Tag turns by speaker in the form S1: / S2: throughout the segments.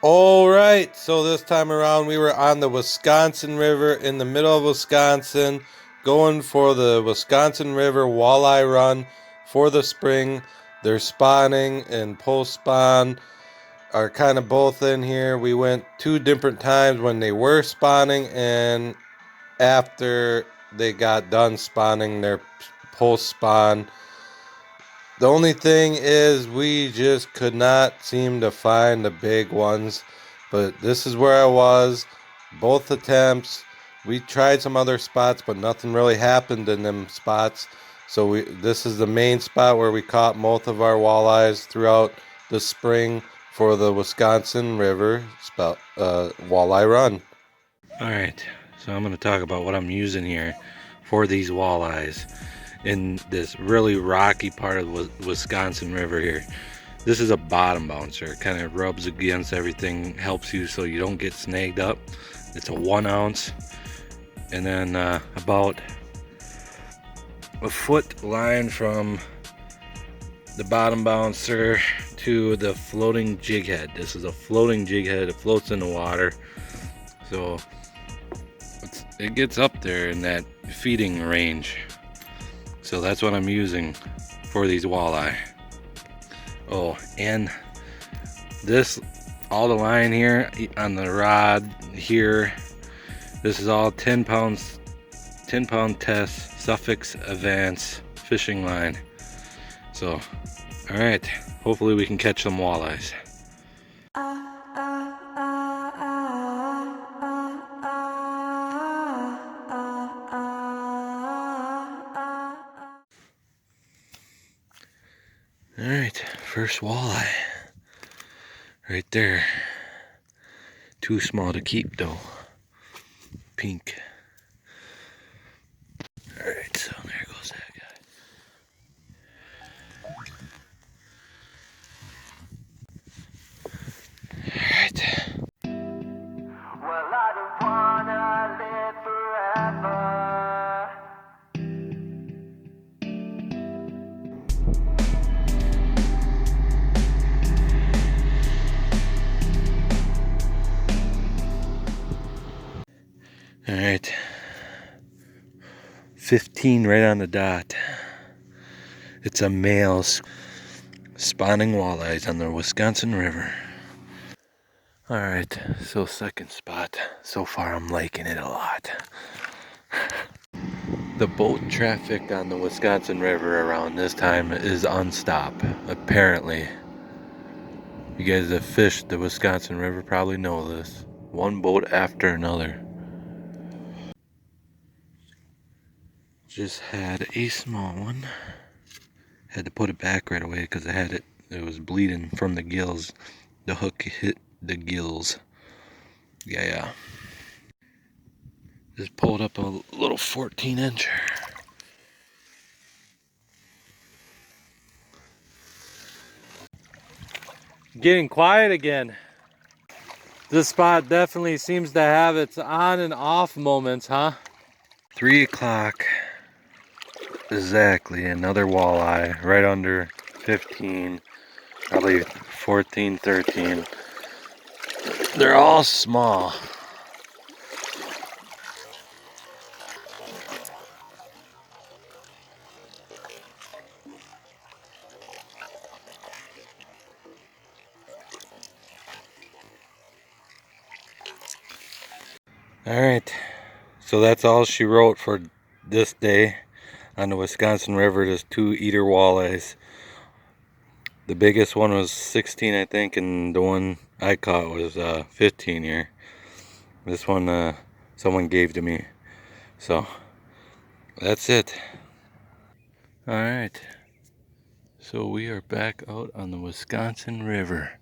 S1: All right, so this time around we were on the Wisconsin River in the middle of Wisconsin, going for the Wisconsin River walleye run for the spring. They're spawning and post spawn are kind of both in here. We went two different times when they were spawning and after they got done spawning their post spawn. The only thing is we just could not seem to find the big ones, but this is where I was. Both attempts, we tried some other spots, but nothing really happened in them spots. So this is the main spot where we caught most of our walleyes throughout the spring for the Wisconsin River walleye run.
S2: All right, so I'm going to talk about what I'm using here for these walleyes in this really rocky part of the Wisconsin River here. This is a bottom bouncer. It kind of rubs against everything, helps you so you don't get snagged up. It's a 1 ounce, and then about a foot line from the bottom bouncer to the floating jig head. This is a floating jig head. It floats in the water, so it gets up there in that feeding range. So that's what I'm using for these walleye. Oh, and this, all the line here on the rod here, this is all 10 pound test Suffix Advance fishing line. So, all right, hopefully we can catch some walleyes. All right, first walleye, right there. Too small to keep though. Pink. All right, so there goes that guy. All right.
S3: Well, I don't wanna live forever.
S2: All right, 15 right on the dot. It's a male spawning walleyes on the Wisconsin River. All right, so second spot. So far I'm liking it a lot. The boat traffic on the Wisconsin River around this time is unstop, apparently. You guys that fished the Wisconsin River probably know this. One boat after another. Just had a small one. Had to put it back right away because it was bleeding from the gills. The hook hit the gills. Yeah. Just pulled up a little 14-incher.
S1: Getting quiet again. This spot definitely seems to have its on and off moments, huh?
S2: 3 o'clock. Exactly, another walleye right under 15, probably 14, 13. They're all small. All right, so that's all she wrote for this day on the Wisconsin River. There's 2 eater walleyes. The biggest one was 16, I think, and the one I caught was 15 here. This one someone gave to me. So that's it. All right. So we are back out on the Wisconsin River,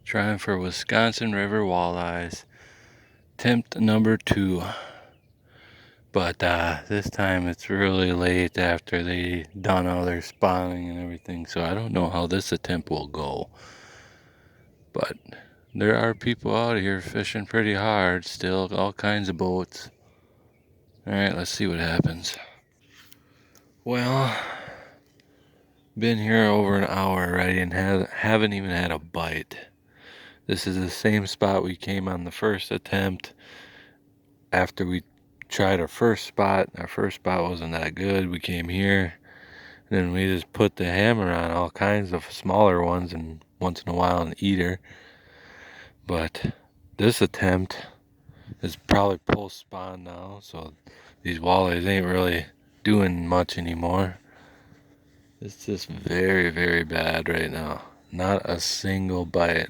S2: trying for Wisconsin River walleyes. Attempt number 2. But this time it's really late after they done all their spawning and everything, so I don't know how this attempt will go. But there are people out here fishing pretty hard still, all kinds of boats. Alright, let's see what happens. Well, been here over an hour already and haven't even had a bite. This is the same spot we came on the first attempt. After we tried our first spot wasn't that good. We came here, and then we just put the hammer on all kinds of smaller ones and once in a while an eater. But this attempt is probably post spawn now, so these walleyes ain't really doing much anymore. It's just very, very bad right now. Not a single bite.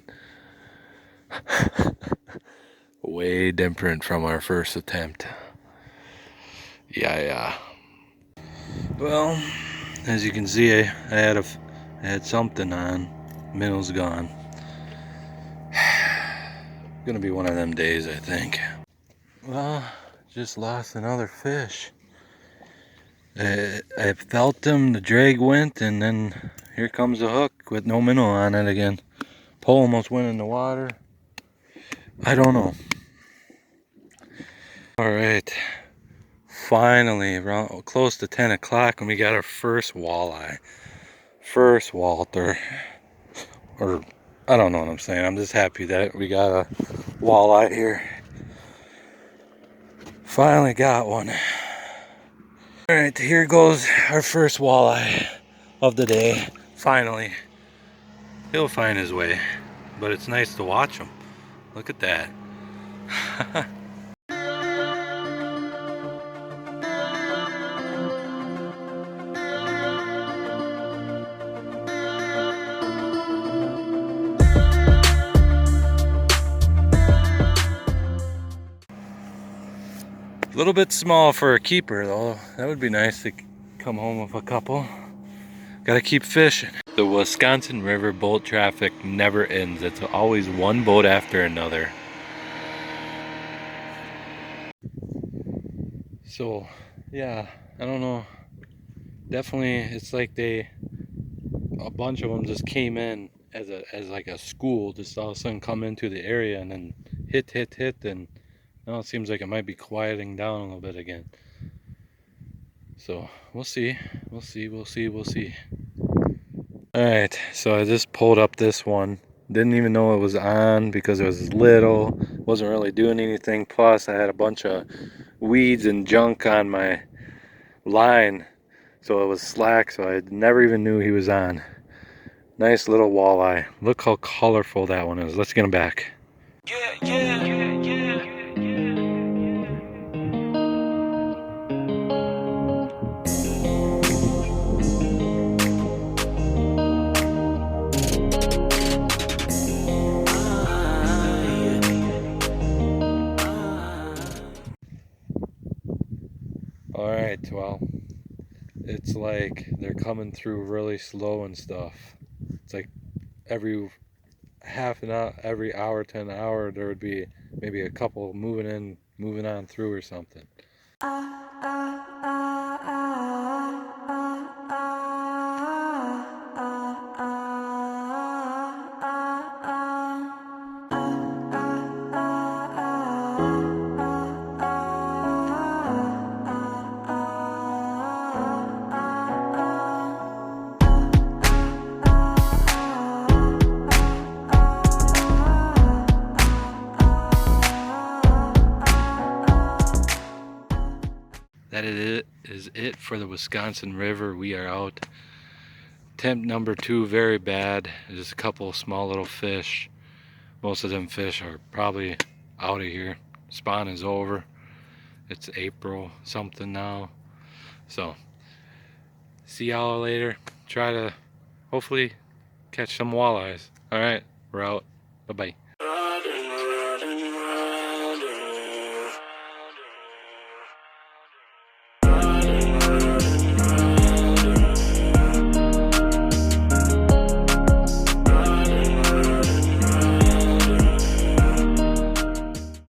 S2: Way different from our first attempt. Yeah. Well, as you can see, I had something on. Minnow's gone. Gonna be one of them days, I think. Well, just lost another fish. I felt him, the drag went, and then here comes a hook with no minnow on it again. Pole almost went in the water. I don't know. Alright, finally, around close to 10 o'clock, and we got our first walleye. First Walter. Or, I don't know what I'm saying. I'm just happy that we got a walleye here. Finally got one. Alright, here goes our first walleye of the day. Finally. He'll find his way. But it's nice to watch him. Look at that. A little bit small for a keeper though. That would be nice to come home with a couple. Gotta keep fishing. The Wisconsin River boat traffic never ends. It's always one boat after another. So, yeah, I don't know. Definitely, it's like a bunch of them just came in as like a school, just all of a sudden come into the area and then hit, and now it seems like it might be quieting down a little bit again. So we'll see. Alright, so I just pulled up this one. Didn't even know it was on because it was little. Wasn't really doing anything. Plus I had a bunch of weeds and junk on my line. So it was slack, so I never even knew he was on. Nice little walleye. Look how colorful that one is. Let's get him back. Alright, well, it's like they're coming through really slow and stuff. It's like every half an hour, every hour to an hour, there would be maybe a couple moving on through or something. That is it for the Wisconsin River. We are out. Attempt number 2, very bad. Just a couple of small little fish. Most of them fish are probably out of here. Spawn is over. It's April something now. So, see y'all later. Try to hopefully catch some walleyes. Alright, we're out. Bye-bye.